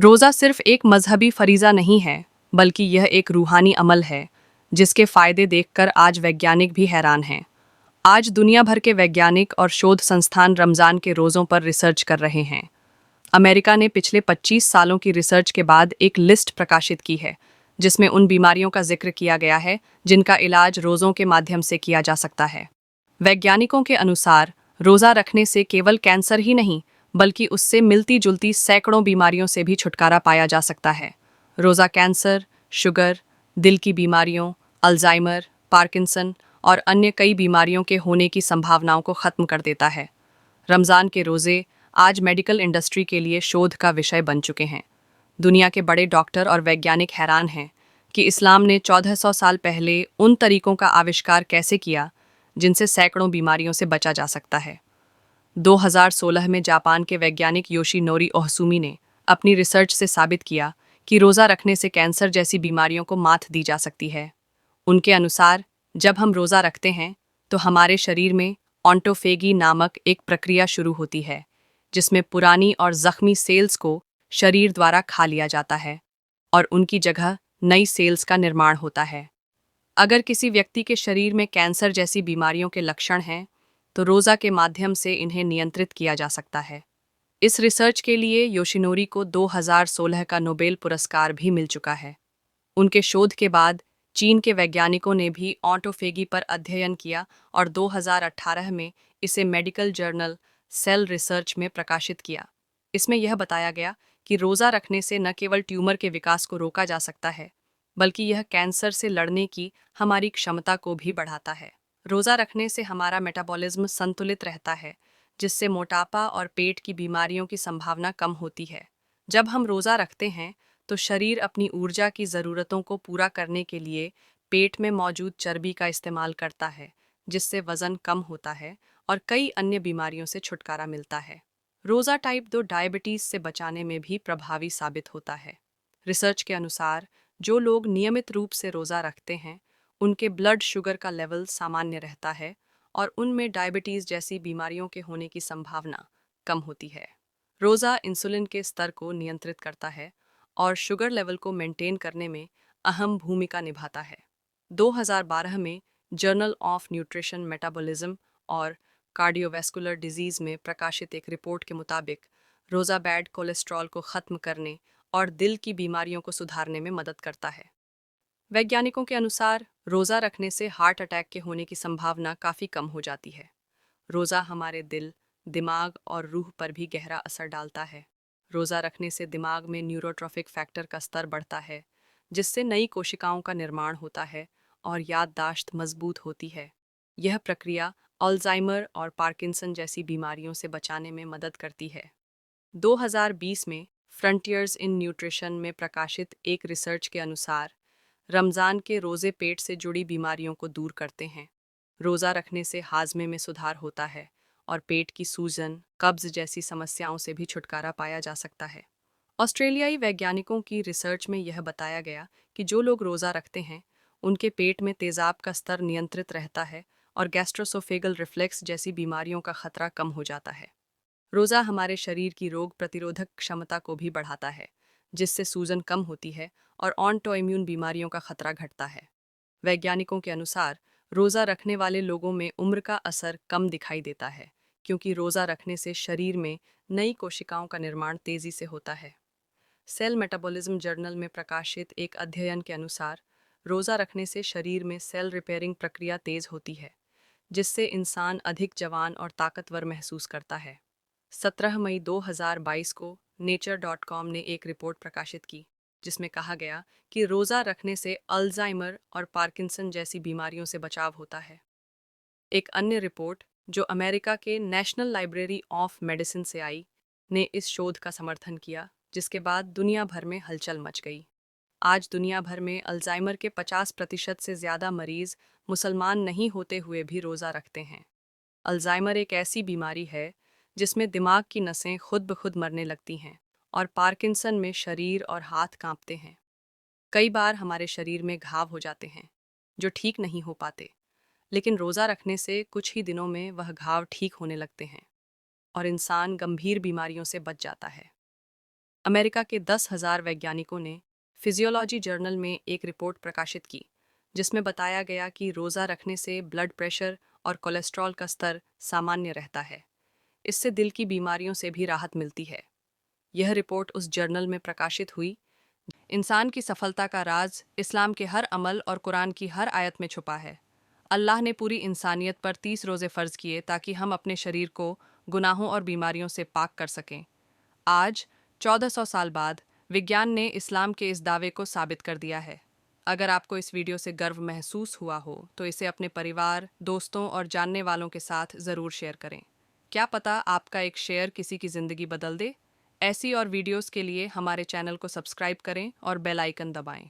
रोज़ा सिर्फ एक मजहबी फरीज़ा नहीं है, बल्कि यह एक रूहानी अमल है, जिसके फ़ायदे देखकर आज वैज्ञानिक भी हैरान हैं। आज दुनिया भर के वैज्ञानिक और शोध संस्थान रमज़ान के रोज़ों पर रिसर्च कर रहे हैं। अमेरिका ने पिछले 25 सालों की रिसर्च के बाद एक लिस्ट प्रकाशित की है, जिसमें उन बीमारियों का जिक्र किया गया है जिनका इलाज रोज़ों के माध्यम से किया जा सकता है। वैज्ञानिकों के अनुसार रोज़ा रखने से केवल कैंसर ही नहीं, बल्कि उससे मिलती जुलती सैकड़ों बीमारियों से भी छुटकारा पाया जा सकता है। रोज़ा कैंसर, शुगर, दिल की बीमारियों, अल्जाइमर, पार्किंसन और अन्य कई बीमारियों के होने की संभावनाओं को ख़त्म कर देता है। रमज़ान के रोज़े आज मेडिकल इंडस्ट्री के लिए शोध का विषय बन चुके हैं। दुनिया के बड़े डॉक्टर और वैज्ञानिक हैरान हैं कि इस्लाम ने 1400 साल पहले उन तरीकों का आविष्कार कैसे किया जिनसे सैकड़ों बीमारियों से बचा जा सकता है। 2016 में जापान के वैज्ञानिक योशिनोरी ओहसुमी ने अपनी रिसर्च से साबित किया कि रोज़ा रखने से कैंसर जैसी बीमारियों को मात दी जा सकती है। उनके अनुसार जब हम रोज़ा रखते हैं तो हमारे शरीर में ऑटोफेगी नामक एक प्रक्रिया शुरू होती है, जिसमें पुरानी और ज़ख्मी सेल्स को शरीर द्वारा खा लिया जाता है और उनकी जगह नई सेल्स का निर्माण होता है। अगर किसी व्यक्ति के शरीर में कैंसर जैसी बीमारियों के लक्षण हैं, तो रोज़ा के माध्यम से इन्हें नियंत्रित किया जा सकता है। इस रिसर्च के लिए योशिनोरी को 2016 का नोबेल पुरस्कार भी मिल चुका है। उनके शोध के बाद चीन के वैज्ञानिकों ने भी ऑटोफेगी पर अध्ययन किया और 2018 में इसे मेडिकल जर्नल सेल रिसर्च में प्रकाशित किया। इसमें यह बताया गया कि रोज़ा रखने से न केवल ट्यूमर के विकास को रोका जा सकता है, बल्कि यह कैंसर से लड़ने की हमारी क्षमता को भी बढ़ाता है। रोज़ा रखने से हमारा मेटाबॉलिज्म संतुलित रहता है, जिससे मोटापा और पेट की बीमारियों की संभावना कम होती है। जब हम रोज़ा रखते हैं तो शरीर अपनी ऊर्जा की ज़रूरतों को पूरा करने के लिए पेट में मौजूद चर्बी का इस्तेमाल करता है, जिससे वज़न कम होता है और कई अन्य बीमारियों से छुटकारा मिलता है। रोज़ा टाइप 2 डायबिटीज़ से बचाने में भी प्रभावी साबित होता है। रिसर्च के अनुसार जो लोग नियमित रूप से रोज़ा रखते हैं, उनके ब्लड शुगर का लेवल सामान्य रहता है और उनमें डायबिटीज़ जैसी बीमारियों के होने की संभावना कम होती है। रोज़ा इंसुलिन के स्तर को नियंत्रित करता है और शुगर लेवल को मेंटेन करने में अहम भूमिका निभाता है। 2012 में जर्नल ऑफ न्यूट्रिशन मेटाबॉलिज्म और कार्डियोवैस्कुलर डिजीज़ में प्रकाशित एक रिपोर्ट के मुताबिक रोज़ा बैड कोलेस्ट्रॉल को ख़त्म करने और दिल की बीमारियों को सुधारने में मदद करता है। वैज्ञानिकों के अनुसार रोज़ा रखने से हार्ट अटैक के होने की संभावना काफ़ी कम हो जाती है। रोज़ा हमारे दिल, दिमाग और रूह पर भी गहरा असर डालता है। रोज़ा रखने से दिमाग में न्यूरोट्रॉफिक फैक्टर का स्तर बढ़ता है, जिससे नई कोशिकाओं का निर्माण होता है और याददाश्त मजबूत होती है। यह प्रक्रिया अल्जाइमर और पार्किंसन जैसी बीमारियों से बचाने में मदद करती है। 2020 में फ्रंटियर्स इन न्यूट्रिशन में प्रकाशित एक रिसर्च के अनुसार रमज़ान के रोज़े पेट से जुड़ी बीमारियों को दूर करते हैं। रोज़ा रखने से हाजमे में सुधार होता है और पेट की सूजन, कब्ज़ जैसी समस्याओं से भी छुटकारा पाया जा सकता है। ऑस्ट्रेलियाई वैज्ञानिकों की रिसर्च में यह बताया गया कि जो लोग रोज़ा रखते हैं, उनके पेट में तेज़ाब का स्तर नियंत्रित रहता है और गैस्ट्रोसोफेगल रिफ्लेक्स जैसी बीमारियों का खतरा कम हो जाता है। रोज़ा हमारे शरीर की रोग प्रतिरोधक क्षमता को भी बढ़ाता है, जिससे सूजन कम होती है और ऑटोइम्यून बीमारियों का खतरा घटता है। वैज्ञानिकों के अनुसार रोज़ा रखने वाले लोगों में उम्र का असर कम दिखाई देता है, क्योंकि रोज़ा रखने से शरीर में नई कोशिकाओं का निर्माण तेज़ी से होता है। सेल मेटाबॉलिज्म जर्नल में प्रकाशित एक अध्ययन के अनुसार रोज़ा रखने से शरीर में सेल रिपेयरिंग प्रक्रिया तेज़ होती है, जिससे इंसान अधिक जवान और ताकतवर महसूस करता है। 17 मई 2022 को nature.com ने एक रिपोर्ट प्रकाशित की, जिसमें कहा गया कि रोज़ा रखने से अल्जाइमर और पार्किंसन जैसी बीमारियों से बचाव होता है। एक अन्य रिपोर्ट, जो अमेरिका के नेशनल लाइब्रेरी ऑफ मेडिसिन से आई, ने इस शोध का समर्थन किया, जिसके बाद दुनिया भर में हलचल मच गई। आज दुनिया भर में अल्जाइमर के 50% से ज़्यादा मरीज मुसलमान नहीं होते हुए भी रोज़ा रखते हैं। अल्जाइमर एक ऐसी बीमारी है जिसमें दिमाग की नसें खुद ब खुद मरने लगती हैं और पार्किंसन में शरीर और हाथ कांपते हैं। कई बार हमारे शरीर में घाव हो जाते हैं जो ठीक नहीं हो पाते, लेकिन रोज़ा रखने से कुछ ही दिनों में वह घाव ठीक होने लगते हैं और इंसान गंभीर बीमारियों से बच जाता है। अमेरिका के 10,000 वैज्ञानिकों ने फिजियोलॉजी जर्नल में एक रिपोर्ट प्रकाशित की, जिसमें बताया गया कि रोज़ा रखने से ब्लड प्रेशर और कोलेस्ट्रॉल का स्तर सामान्य रहता है। इससे दिल की बीमारियों से भी राहत मिलती है। यह रिपोर्ट उस जर्नल में प्रकाशित हुई। इंसान की सफलता का राज इस्लाम के हर अमल और कुरान की हर आयत में छुपा है। अल्लाह ने पूरी इंसानियत पर 30 रोज़े फ़र्ज किए ताकि हम अपने शरीर को गुनाहों और बीमारियों से पाक कर सकें। आज 1400 साल बाद विज्ञान ने इस्लाम के इस दावे को साबित कर दिया है। अगर आपको इस वीडियो से गर्व महसूस हुआ हो तो इसे अपने परिवार, दोस्तों और जानने वालों के साथ ज़रूर शेयर करें। क्या पता आपका एक शेयर किसी की ज़िंदगी बदल दे। ऐसी और वीडियोस के लिए हमारे चैनल को सब्सक्राइब करें और बेल आइकन दबाएं।